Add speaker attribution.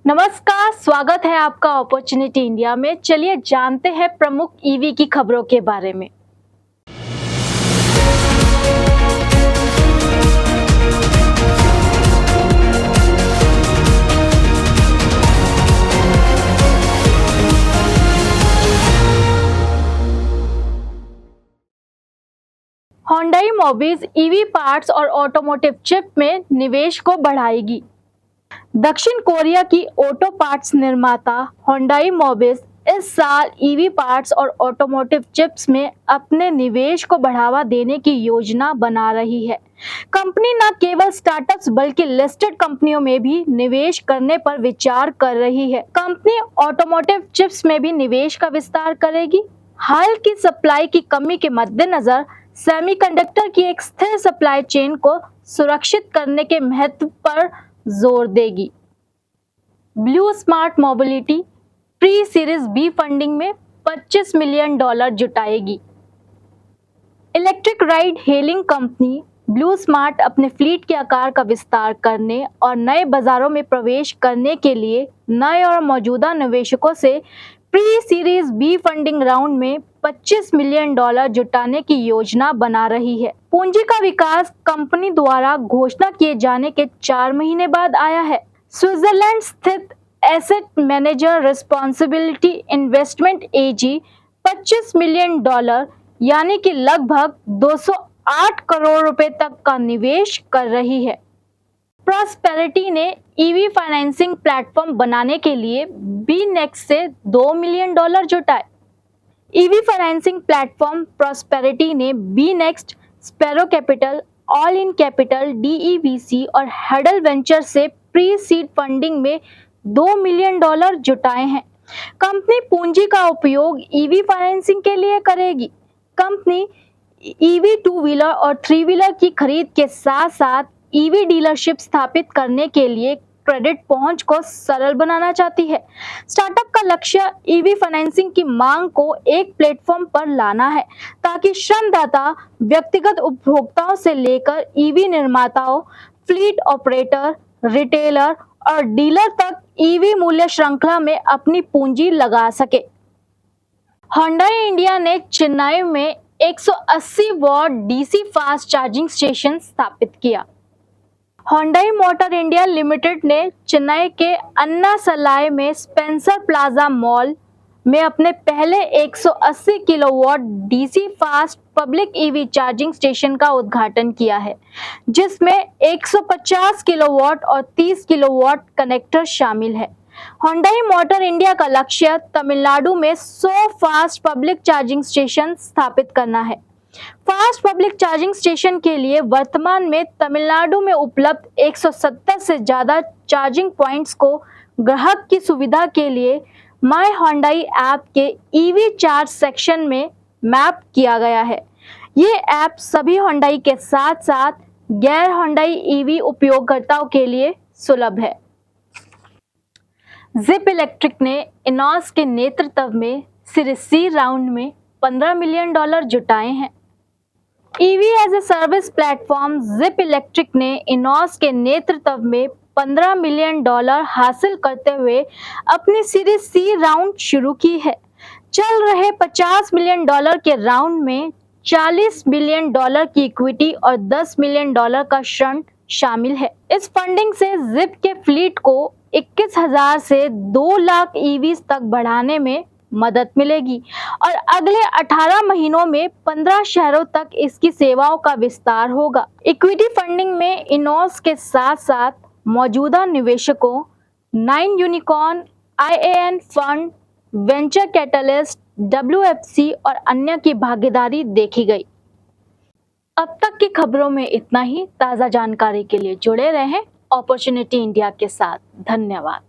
Speaker 1: नमस्कार, स्वागत है आपका अपॉर्चुनिटी इंडिया में। चलिए जानते हैं प्रमुख ईवी की खबरों के बारे में। Hyundai Mobis ईवी पार्ट्स और ऑटोमोटिव चिप में निवेश को बढ़ाएगी। दक्षिण कोरिया की ऑटो पार्ट्स निर्माता Hyundai Mobis इस साल ईवी पार्ट्स और ऑटोमोटिव चिप्स में अपने निवेश को बढ़ावा देने की योजना बना रही है। कंपनी न केवल स्टार्टअप्स बल्कि लिस्टेड कंपनियों में भी निवेश करने पर विचार कर रही है। कंपनी ऑटोमोटिव चिप्स में भी निवेश का विस्तार करेगी। हाल की सप्लाई की कमी के मद्देनजर सेमीकंडक्टर की एक स्थिर सप्लाई चेन को सुरक्षित करने के महत्व पर जोर देगी। Blue smart mobility pre series B funding में $25 मिलियन जुटाएगी। Electric ride hailing company blue smart अपने फ्लीट के आकार का विस्तार करने और नए बाजारों में प्रवेश करने के लिए नए और मौजूदा निवेशकों से pre series B funding round में $25 मिलियन जुटाने की योजना बना रही है। पूंजी का विकास कंपनी द्वारा घोषणा किए जाने के 4 महीने बाद आया है। स्विट्जरलैंड स्थित एसेट मैनेजर रिस्पॉन्सिबिलिटी इन्वेस्टमेंट एजी $25 मिलियन यानी कि लगभग 208 करोड़ रुपए तक का निवेश कर रही है। प्रॉस्पेरिटी ने ईवी फाइनेंसिंग प्लेटफॉर्म बनाने के लिए बीनेक्स्ट से $2 मिलियन जुटाए। ईवी फाइनेंसिंग प्लेटफॉर्म प्रॉस्पेरिटी ने BEENEXT, Sparrow Capital, All In Capital, DEVC और हेडल वेंचर से प्री सीड फंडिंग में $2 मिलियन जुटाए हैं। कंपनी पूंजी का उपयोग ईवी फाइनेंसिंग के लिए करेगी। कंपनी ईवी 2 व्हीलर और 3 व्हीलर की खरीद के साथ साथ ईवी डीलरशिप स्थापित करने के लिए क्रेडिट पहुंच को सरल बनाना चाहती है। स्टार्टअप का लक्ष्य ईवी फाइनेंसिंग की मांग को एक प्लेटफॉर्म पर लाना है ताकि ऋणदाता व्यक्तिगत उपभोक्ताओं से लेकर ईवी निर्माताओं, फ्लीट ऑपरेटर, रिटेलर और डीलर तक ईवी मूल्य श्रृंखला में अपनी पूंजी लगा सके। Hyundai इंडिया ने चेन्नई में 180 what DC fast charging station स्थापित किया। Hyundai मोटर इंडिया लिमिटेड ने चेन्नई के अन्ना सलाई में स्पेंसर प्लाजा मॉल में अपने पहले 180 kilowatt DC fast public EV charging station का उद्घाटन किया है, जिसमें 150 किलोवाट और 30 किलोवाट कनेक्टर शामिल है। Hyundai मोटर इंडिया का लक्ष्य तमिलनाडु में 100 फास्ट पब्लिक चार्जिंग स्टेशन स्थापित करना है। फास्ट पब्लिक चार्जिंग स्टेशन के लिए वर्तमान में तमिलनाडु में उपलब्ध 170 से ज्यादा चार्जिंग पॉइंट्स को ग्राहक की सुविधा के लिए माय Hyundai ऐप के ईवी चार्ज सेक्शन में मैप किया गया है। ये ऐप सभी Hyundai के साथ साथ गैर Hyundai ईवी उपयोगकर्ताओं के लिए सुलभ है। जिप इलेक्ट्रिक ने इनॉस के नेतृत्व में सीरीज सी राउंड में $15 मिलियन जुटाए हैं। EV as a service platform Zypp electric ने इनॉस के नेतृत्व में $15 मिलियन हासिल करते हुए अपनी सीरीज सी राउंड शुरू की है। चल रहे $50 मिलियन के राउंड में $40 मिलियन की इक्विटी और $10 मिलियन का ऋण शामिल है। इस फंडिंग से जिप के फ्लीट को 21,000 से 2 लाख ईवी तक बढ़ाने में मदद मिलेगी और अगले 18 महीनों में 15 शहरों तक इसकी सेवाओं का विस्तार होगा। इक्विटी फंडिंग में इनॉस के साथ साथ मौजूदा निवेशकों 9 unicorn, IAN fund, venture catalyst, WFC और अन्य की भागीदारी देखी गई। अब तक की खबरों में इतना ही। ताज़ा जानकारी के लिए जुड़े रहें अपॉर्चुनिटी इंडिया के साथ। धन्यवाद।